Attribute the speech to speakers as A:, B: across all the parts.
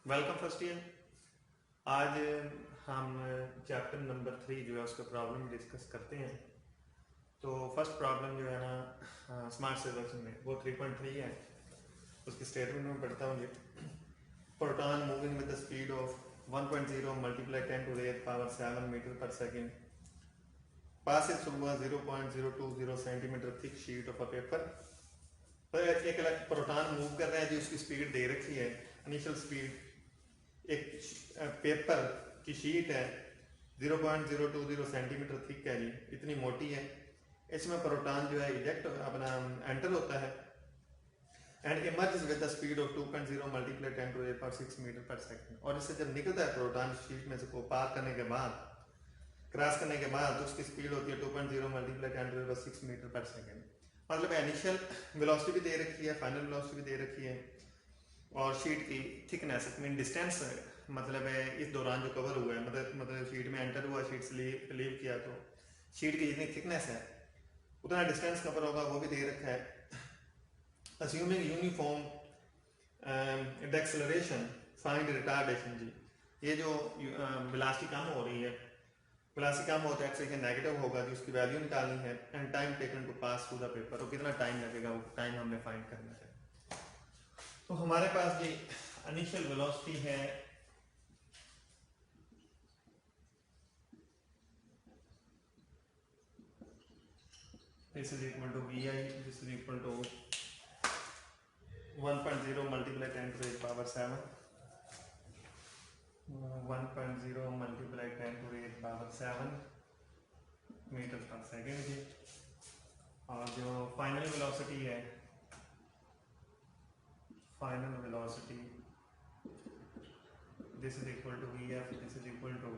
A: Welcome first year. आज हम chapter number 3 जो है उसका प्रॉब्लम डिस्कस करते हैं। तो फर्स्ट प्रॉब्लम जो है ना स्मार्ट सिलेबस में वो 3.3 है। उसकी स्टेटमेंट में पढ़ता हूँ जी। Proton moving with the speed of 1.0 multiply 10 to the power 7 metre पर second passes through a 0.020 centimetre thick sheet of a paper. तो एक प्रोटॉन मूव कर रहा है जी, उसकी स्पीड दे रखी है। इनिशियल स्पीड एक पेपर की शीट है 0.020 सेंटीमीटर थिक है जी, इतनी मोटी है। इसमें प्रोटॉन जो है इजेक्ट अपना एंटर होता है and emerges with the speed of 2.0 multiply 10 to the power 6 metre पर सेकंड। और इससे जब निकलता है प्रोटॉन शीट में से को पार करने के बाद, क्रॉस करने के बाद, तो उसकी स्पीड होती है 2.0 multiply 10 to the power 6 metre पर सेकंड। मतलब इनिशियल वेलोसिटी भी दे रखी है, फाइनल वेलोसिटी भी दे रखी है, और शीट की थिकनेस मीन डिस्टेंस मतलब है इस दौरान जो कवर हुआ है, मतलब शीट में एंटर हुआ, शीट से लीव किया, तो शीट की जितनी थिकनेस है उतना डिस्टेंस कवर होगा वो भी दे रखा है। Assuming uniform acceleration find retardation जी। ये जो वेलोसिटी कम हो रही है, वेलोसिटी कम होता है एक्सेलरेशन नेगेटिव होगा, जो उसकी वैल्यू निकालनी है and time taken to pass through the paper, तो कितना टाइम लगेगा वो टाइम हमने फाइंड करना है। तो हमारे पास ये इनिशियल वेलोसिटी है this is equal to vi, this is equal to 1.0 multiply 10 to the power 7, 1.0 multiply 10 to the power 7 metre पर सेकेंड जी। और जो फाइनल वेलोसिटी है, final velocity this is equal to vf, this is equal to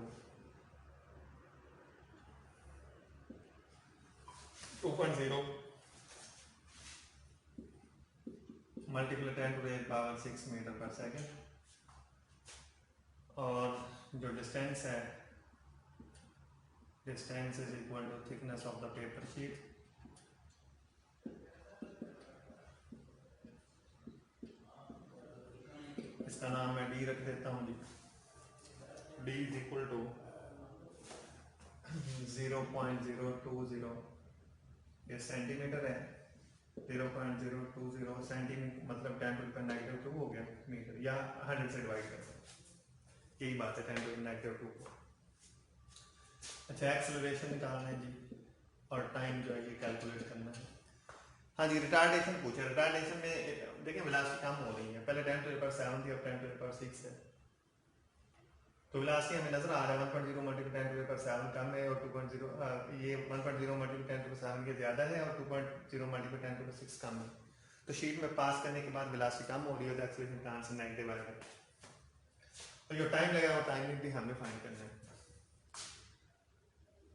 A: 2.0 multiply 10 to the power 6 metre पर second. और जो distance है, distance is equal to thickness of the paper sheet. इसका नाम मैं डी रख देता हूँ जी। डी इज इक्वल टू 0.020, ये सेंटीमीटर है, 0.020 सेंटीमीटर मतलब 10 टू द नेगेटिव 2 हो गया मीटर, या 100 से डिवाइड कर सकते हैं, यही बात है 10 टू द नेगेटिव 2 को। अच्छा, एक्सेलरेशन निकालना है जी और टाइम जो है ये कैलकुलेट करना है। हाँ जी, रिटार्डेशन पूछा। रिटार्डेशन में देखिए वेलोसिटी कम हो रही है, पहले 10 टू द पावर 7 थी, अब 10 टू द पावर 6 है। तो वेलोसिटी हमें नजर आ रहा है 1.0 मल्टीप्लाई 10 टू द पावर 7 कम है, और 2.0 ये 1.0 मल्टीप्लाई 10 टू द पावर 7 के ज्यादा है, और 2.0 मल्टीप्लाई 10 टू द 6 कम है। तो शीट में पास करने के बाद वेलोसिटी कम हो रही है तो एक्सेलरेशन का आंसर नेगेटिव आएगा। तो जो टाइम लगेगा वो टाइम भी हमें फाइंड करना है।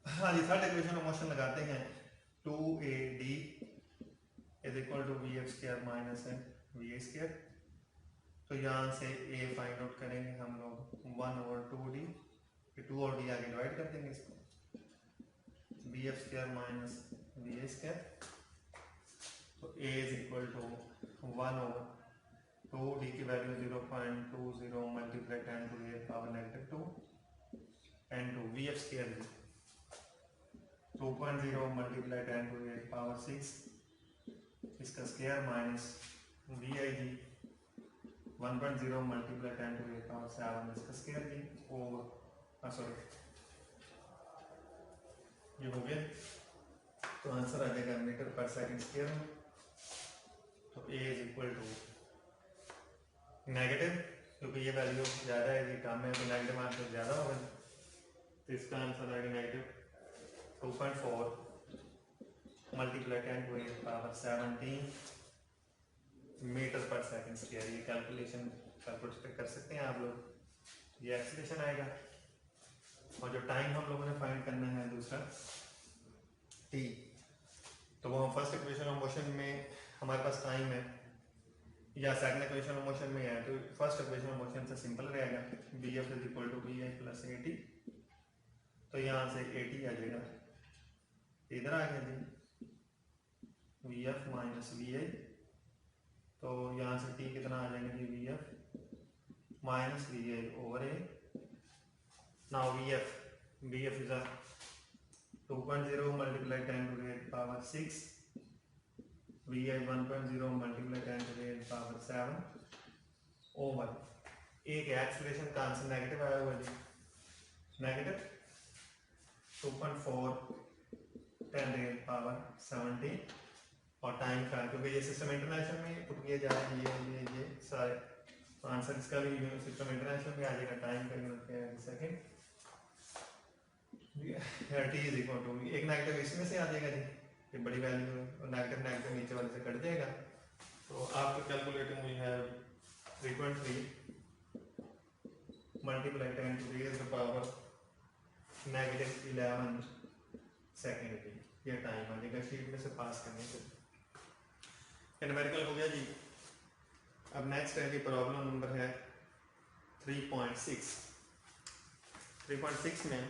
A: हाँ जी, थर्ड इक्वेशन में मोशन लगाते हैं। 2AD is equal to V F square minus V A square. तो यहाँ से ए फाइंड आउट करेंगे हम लोग 1/2d, 2 और डी आगे डिवाइड कर देंगे इसको, V F square minus V A square. तो A is equal to 1/2d की value 0.20 multiply 10 to the power negative 2 and to V F square 2.0 multiply 10 to the power 6 इसका स्क्वायर माइनस वी आई जी 1.0 multiply 10 to the power 7 इसका square जी, और sorry ये हो गया। तो आंसर आ जाएगा मीटर पर सेकंड स्क्वायर में। तो A is equal to negative, क्योंकि ये वैल्यू ज़्यादा है, ये कम है, तो नेगेटिव आंसर ज़्यादा होगा, तो इसका आंसर आएगा negative 2.4 multiply 10 to the power 17 metre पर सेकंड स्क्वायर। ये कैलकुलेशन कैलकुलेट कर सकते हैं आप लोग, ये एक्सेलरेशन आएगा। और जो टाइम हम लोगों ने फाइंड करना है दूसरा टी, तो वो हम फर्स्ट इक्वेशन ऑफ मोशन में हमारे पास टाइम है, या सेकंड इक्वेशन ऑफ मोशन में है, तो फर्स्ट इक्वेशन ऑफ मोशन से सिंपल रहेगा, B F is equal to B I plus A T. तो यहाँ से ए टी आ जाएगा, इधर आ गया जी V F minus V I. तो यहाँ से टी कितना आ जाएगा जी V F minus VI over A. Now VF is a 2.0 multiplied 10 to the power 6. VI 1.0 multiplied 10 to the power 7 over एक एक्सीलरेशन का आंसर नेगेटिव आया हुआ जी, नेगेटिव 2.4 10 to the power 17 और टाइम का क्योंकि ये सिस्टम इंटरनेशनल में पुट किए जा रहे हैं ये सारे, तो आंसर इसका भी सिस्टम इंटरनेशनल में आ जाएगा। टाइम का यूनिट क्या है second, T is equal to एक नेगेटिव इसमें से आ जाएगा जी, ये बड़ी वैल्यू और नेगेटिव नेगेटिव नीचे वाले से कट जाएगा। तो आपको calculating we have 3.3 multiply 10 to the power -11 सेकेंड, ये टाइम आ जाएगा। शीट में से पास करने से न्यूमेरिकल हो गया जी। अब नेक्स्ट है कि प्रॉब्लम नंबर है 3.6। 3.6 में है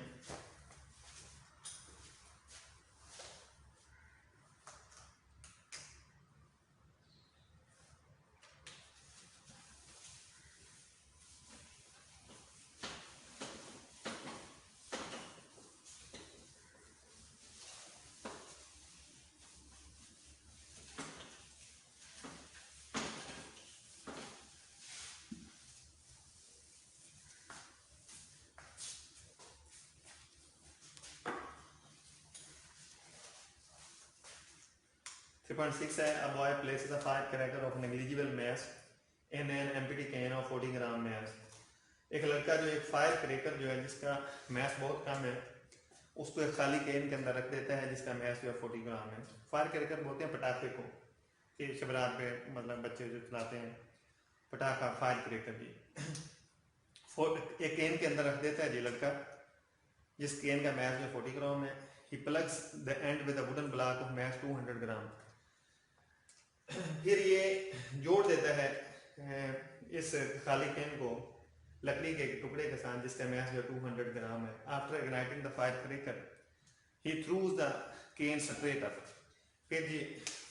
A: a boy places a 5 character of negligible mass in an empty can of 40 gram mass। एक लड़का जो एक 5 क्रैकर जो है जिसका मैस बहुत कम है उसको एक खाली कैन के अंदर रख देता है जिसका मैस जो है 40 ग्राम है। 5 क्रैकर बोलते हैं पटाखे को, कि शबरात पे मतलब बच्चे जो चलाते हैं पटाखा 5 क्रैकर जी। एक कैन के अंदर रख देता है जी लड़का, जिस कैन का मैस जो 40 ग्राम है। he plugs the end with a wooden block of mass 200 ग्राम। फिर ये जोड़ देता है इस खाली कैन को लकड़ी के टुकड़े के साथ जिसका मैस जो 200 ग्राम है। After igniting the 5 cracker he throughs the can straight up. फिर जी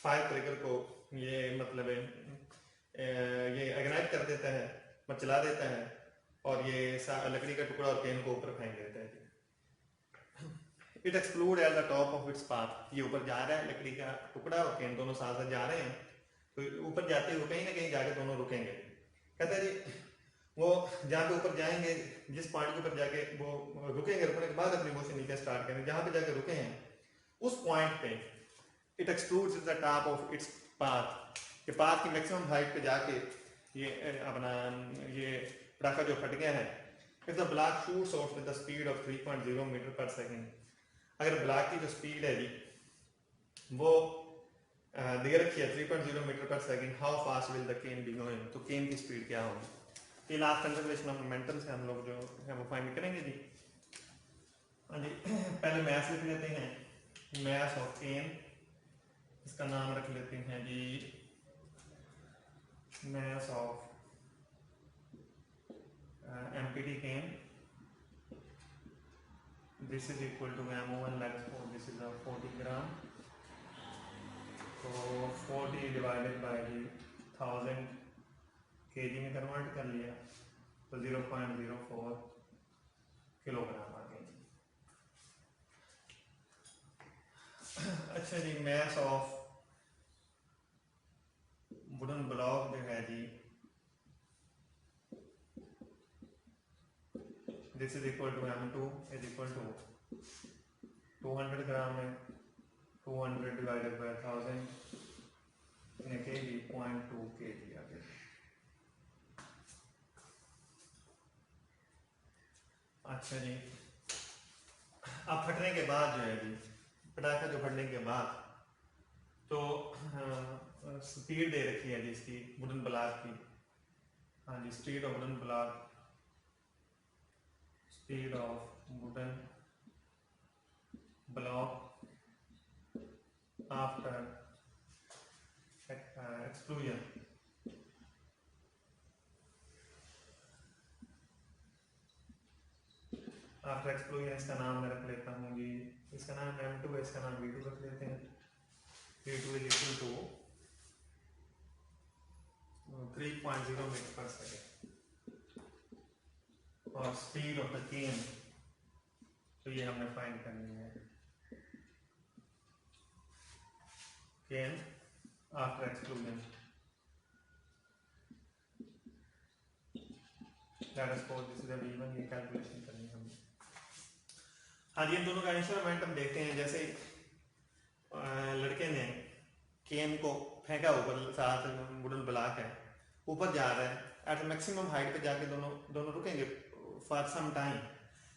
A: 5 क्रैकर को ये मतलब ये इग्नाइट कर देता है, चला देता है और ये लकड़ी का टुकड़ा और कैन को ऊपर फेंक देता है। It explode at the top of its path. ये ऊपर जा रहा है, लकड़ी का टुकड़ा और कैन दोनों साथ साथ जा रहे हैं, तो ऊपर जाते हुए कहीं ना कहीं जाके दोनों रुकेंगे। कहता है जी वो जहाँ पे ऊपर जाएंगे, जिस पॉइंट के ऊपर जाके वो रुकेंगे, रुकने के बाद अपनी मोशन नीचे स्टार्ट करेंगे, जहाँ पे जाके रुके हैं उस पॉइंट पे it explodes at the top of its path. कि पाथ की मैक्सिमम हाइट पे जाके ये अपना ये पटाखा जो फट गया है। If the block shoots off with the speed of 3.0 metre पर सेकेंड। अगर ब्लॉक की जो स्पीड है जी वो दे रखी है 3.0 मीटर पर second, how fast will the can be going, तो केन की स्पीड क्या होगी। ये लास्ट कंजर्वेशन ऑफ मोमेंटम से हम लोग जो है वो फाइंड करेंगे जी। हाँ जी, पहले मैस लिख लेते हैं, मैस ऑफ केन, इसका नाम रख लेते हैं जी mass of empty can. This is equal to m1 let's suppose this is 40 gram, तो 40 डिवाइडेड बाय 1000 kg में कन्वर्ट कर लिया तो 0.04 किलोग्राम आ गई। अच्छा जी, मैस ऑफ वुडन ब्लॉक जो है जी this is equal to m2 is equal to 200 gram है, 200 डिवाइडेड बाय 1000 kg 0.2 kg आ गया। अच्छा जी, अब फटने के बाद जो है जी पटाखा जो फटने के बाद तो स्पीड दे रखी है जी इसकी वुडन ब्लॉक की। हाँ जी, speed of wooden block, speed of wooden block after explosion. After explosion इसका नाम मैं रख लेता हूँ जी, इसका नाम m2 है, इसका नाम v2 रख लेते हैं। v2 is equal to 3.0 metre पर सेकेंड। और स्पीड ऑफ द केन, तो ये हमने फाइंड करनी है। Can after exclusion, let us suppose this is a v1, ये कैलकुलेशन करनी है हमने। हाँ जी, इन दोनों का इनिशियल मोमेंटम देखते हैं। जैसे लड़के ने केन को फेंका ऊपर, साथ वुडन ब्लॉक है, ऊपर जा रहा है, एट मैक्सिमम हाइट पे जाके दोनों रुकेंगे फॉर सम टाइम।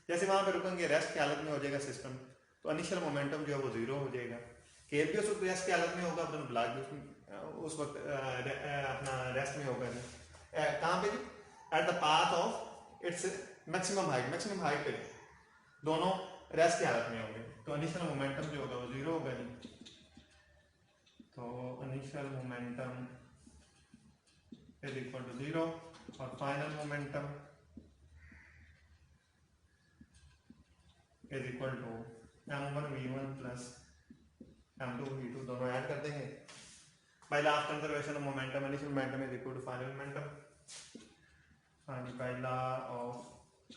A: जैसे वहां पे रुकेंगे, रेस्ट की हालत में हो जाएगा सिस्टम, तो इनिशियल मोमेंटम जो है वो जीरो हो जाएगा। केन भी उस वक्त रेस्ट की हालत में होगा, वुडन ब्लॉक भी उस वक्त अपना रेस्ट में होगा। कहाँ पे जी? At the path of its maximum height पे दोनों रेस्ट की हालत में होंगे, तो इनिशियल मोमेंटम जो होगा वो जीरो होगा जी। तो initial momentum is equal to zero और final momentum is equal to m1 v1 plus m2 v2, दोनों ऐड कर देंगे। By law of conservation of momentum, initial momentum is equal to final momentum. हाँ जी, by law of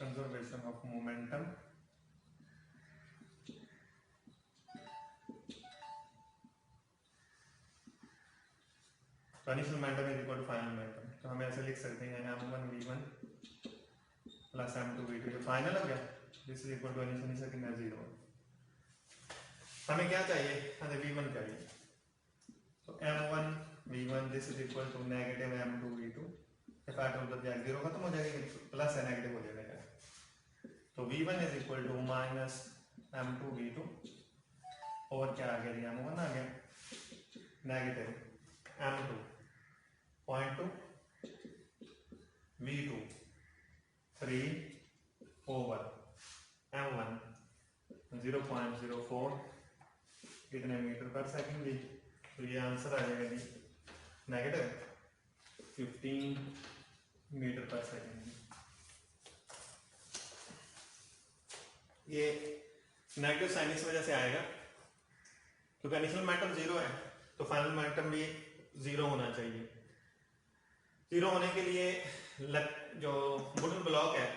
A: conservation of momentum तो initial momentum is equal to final momentum, तो हम ऐसे लिख सकते हैं m1 v1 plus m2 v2, जो फाइनल हो गया, this is equal to initial second है 0। हमें क्या चाहिए? हमें v1 चाहिए, तो m1 v1 this is equal to negative m2 v2, factor उधर जाएगा, 0 खत्म हो जाएगा, प्लस है नेगेटिव हो जाएगा, तो v1 is equal to minus m2 v2 और क्या आ गया? m1 आ गया, negative m2 0.2 v2 3 over m1 0.04 कितने मीटर पर सेकंड जी, तो ये आंसर आ जाएगा जी नेगेटिव 15 मीटर पर सेकंड। ये नेगेटिव साइन इस वजह से आएगा क्योंकि इनिशियल मोमेंटम जीरो है, तो फाइनल मोमेंटम भी जीरो होना चाहिए। जीरो होने के लिए जो वुडन ब्लॉक है,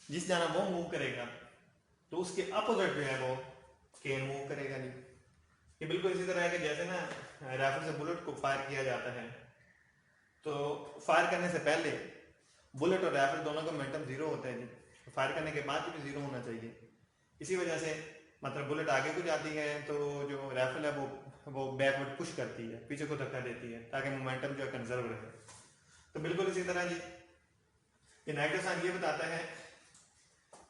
A: जिस जाना वो मूव करेगा, तो उसके अपोजिट जो है वो केन मूव करेगा नहीं। ये बिल्कुल इसी तरह है कि जैसे ना राइफल से बुलेट को फायर किया जाता है, तो फायर करने से पहले बुलेट और राइफल दोनों का मोमेंटम जीरो होता है जी, फायर करने के बाद भी जीरो होना चाहिए। इसी वजह से मतलब बुलेट आगे को जाती है तो जो राइफल है वो बैकवर्ड पुश करती है, पीछे को धक्का देती है, ताकि मोमेंटम जो है कंजर्व रहे। तो बिल्कुल इसी तरह जी ये नेगेटिव साइन ये बताता है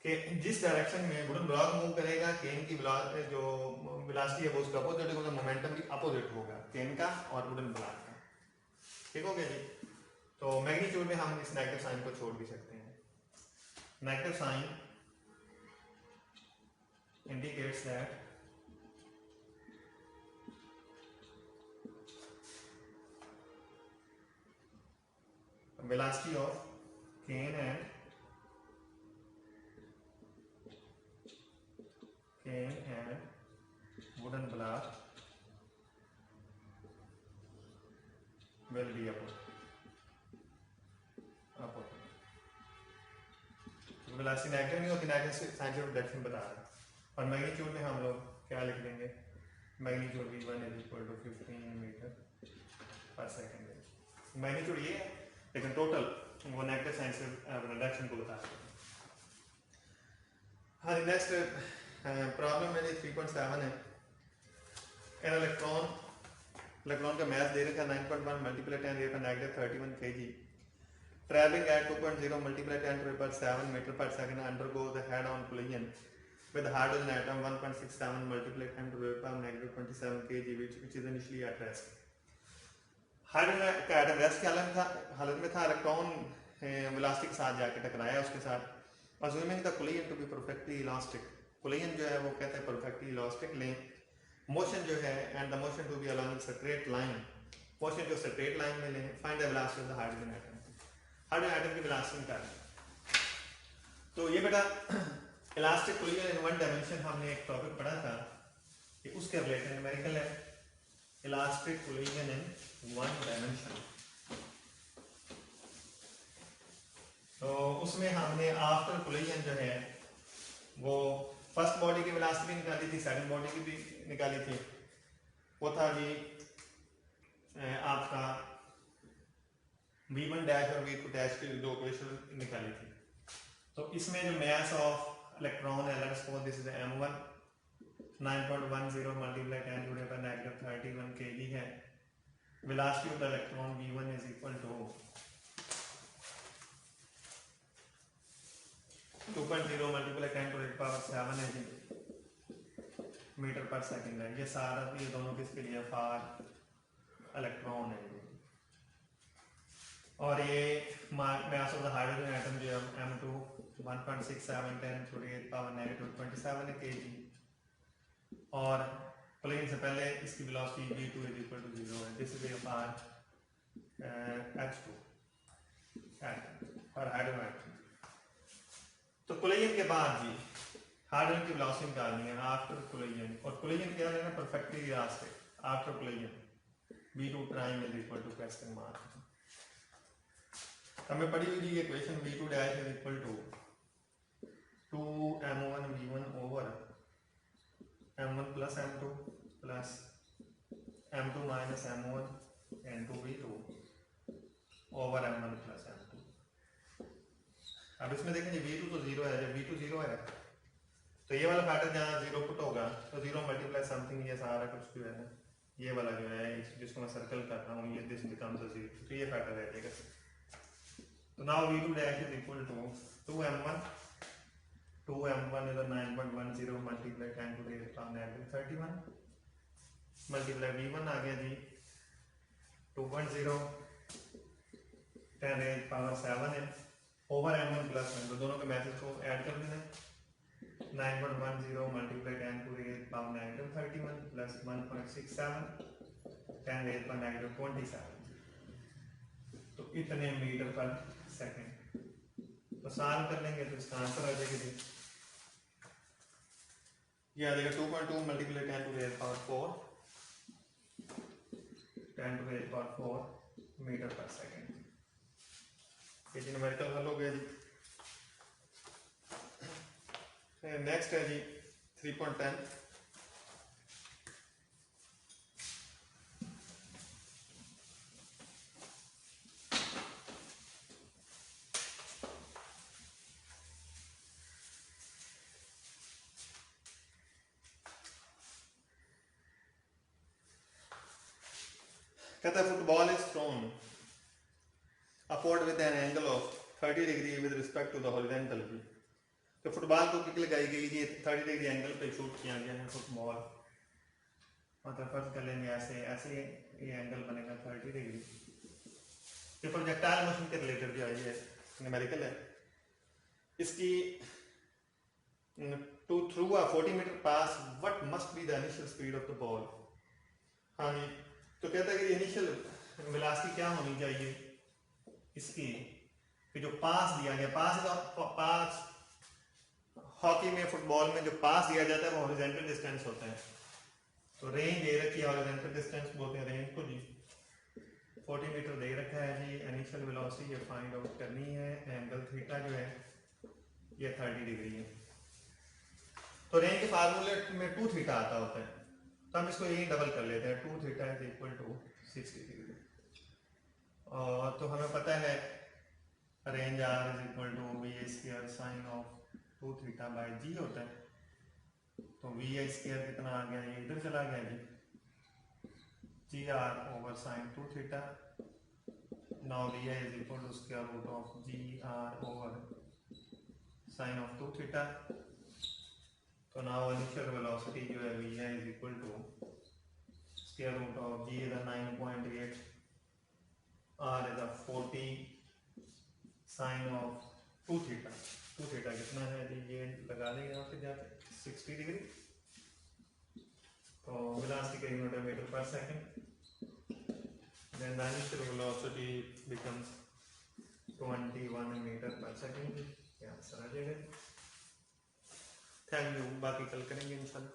A: कि जिस डायरेक्शन में वुडन ब्लॉक मूव करेगा, केन की जो वेलोसिटी है वो उसका अपोजिट होगा, मोमेंटम भी अपोजिट होगा केन का और वुडन ब्लॉक का। ठीक हो गया जी। तो मैग्नीट्यूड में हम इस नेगेटिव साइन को छोड़ भी सकते हैं। Negative sign indicates that velocity of cane and wooden block will be upward. Velocity negative नहीं होती, नेगेटिव साइन ऑफ डायरेक्शन बता रहा है। और मैग्नीट्यूड में हम लोग क्या लिख देंगे? Magnitude v1 is equal to 15 metre पर सेकंड। मैग्नीट्यूड ये है, लेकिन टोटल वो नेगेटिव साइन से डायरेक्शन को बता रहा है। हाँ, नेक्स्ट प्रॉब्लम में 3.7 है। एन इलेक्ट्रॉन का मास दे रखा है 9.1 multiply 10 rate negative 31 kg, traveling at 2.0 multiply 10 to the power 7 meter per second, undergo the head-on collision with hydrogen atom 1.67 multiply 10 to the power negative 27 kg, which is initially at rest. Hydrogen का atom rest की हालत में था, electron velocity के साथ जाके टकराया उसके साथ। assuming the collision to be perfectly elastic, collision जो है वो कहते हैं perfectly elastic लें, मोशन जो है and the motion to be along straight line, motion जो straight line में लें, find the velocity of the hydrogen atom, hydrogen atom की वेलोसिटी निकालें। तो ये बेटा elastic collision in one dimension हमने एक टॉपिक पढ़ा था कि उसके रिलेटेड न्यूमेरिकल है, elastic collision in one dimension. तो उसमें हमने आफ्टर कोलिजन जो है वो फर्स्ट बॉडी की वेलोसिटी भी निकाली थी, सेकंड बॉडी की भी निकाली थी। वो था जी आपका v1 डैश और v2 डैश की दो इक्वेशन निकाली थी। तो इसमें जो मास ऑफ इलेक्ट्रॉन है, let's suppose this is m1 9.10 multiply 10 to the power -31 kg है। Velocity of the electron v1 is equal to 2.0 multiply 10 to the power 7 है जी मीटर पर सेकंड है। ये सारा ये दोनों किसके लिए फार इलेक्ट्रॉन है। और ये mass of the hydrogen atom जो है m2 1.6710 to the power -27 kg। और प्लेन से पहले इसकी velocity v2 is equal to 0 है। दिस इज फार h2 और हाइड्रोजन एटम। तो कोलिजन के बाद जी हाइड्रोजन की वेलोसिटी निकालनी है आफ्टर कोलिजन। और कोलिजन क्या है ना, परफेक्टली रास्ते after collision v2 prime is equal to question mark. हमें पढ़ी हुई ये equation v2 dash is equal to 2m1 v1 over m1 plus m2 plus m2 minus m1 n2 v2 over m1 plus m2। अब इसमें देखेंगे v2 तो 0 है। जब v2 0 है तो ये वाला फैक्टर जहाँ 0 पुट होगा तो 0 मल्टीप्लाई समथिंग ये सारा कुछ जो है ना ये वाला जो है जिसको मैं सर्कल कर रहा हूँ ये दिस बिकम्स अ 0, तो ये फैक्टर रह जाएगा। तो now v2 dash is equal to 2m1 is 9.10 multiply 10 to the power -31 multiply v1 आ गया जी 2.0 10 रेज पावर 7 है ओवर m1 प्लस m2 दोनों के मैसेज को ऐड कर देना। 9.10 multiply 10 to the power -31 plus 1.67 10 raise पर -27 तो इतने मीटर पर सेकंड। तो सॉल्व कर लेंगे तो इसका आंसर आ जाएगा जी ये आ जाएगा 2.2 multiply 10 to the power 4 metre पर सेकंड। ये न्यूमेरिकल हल हो गया जी। नेक्स्ट है जी 3.10। कहता है football is thrown upward with an angle of 30 degree with respect to the horizontal view. तो फुटबॉल को किक लगाई गई थी 30 डिग्री एंगल पे शूट किया गया है फुटबॉल। मतलब फर्ज कर लेंगे ऐसे ऐसे ये एंगल बनेगा 30 डिग्री। ये प्रोजेक्टाइल मोशन के रिलेटेड जो है ये न्यूमेरिकल है। इसकी to through a 40 metre pass what must be the initial speed of the ball. हाँ जी तो कहता है कि इनिशियल वेलोसिटी क्या होनी चाहिए इसकी कि जो पास दिया गया पास हॉकी में फुटबॉल में जो पास दिया जाता है वो हॉरिजॉन्टल डिस्टेंस होता है। तो रेंज दे रखी है हॉरिजॉन्टल डिस्टेंस बोलते हैं रेंज को जी 40 मीटर दे रखा है जी। इनिशियल वेलोसिटी ये फाइंड आउट करनी है। एंगल थीटा जो है ये 30 डिग्री है। तो रेंज के फार्मूले में 2 थीटा आता होता है तो हम इसको यही डबल कर लेते हैं 2 theta is equal to 60 degree. और तो हमें पता है range R is equal to V square sine of 2 theta by G होता है। तो वी स्क्वायर कितना आ गया ये इधर चला गया जी G R over sine 2 theta. Now V is equal to square root of G R over sine of 2 theta. तो नाउ इनिशियल वेलोसिटी जो है V is equal to square root of G is 9.8 R is 40 sine of 2 theta. 2 theta कितना है जी ये लगा देंगे यहाँ पे जाके 60 डिग्री। तो वेलोसिटी का यूनिट है मीटर पर second. Then the initial velocity becomes 21 metre पर सेकंड। ये आंसर आ जाएगा। Thank you. बाकी कल करेंगे इंशाल्लाह।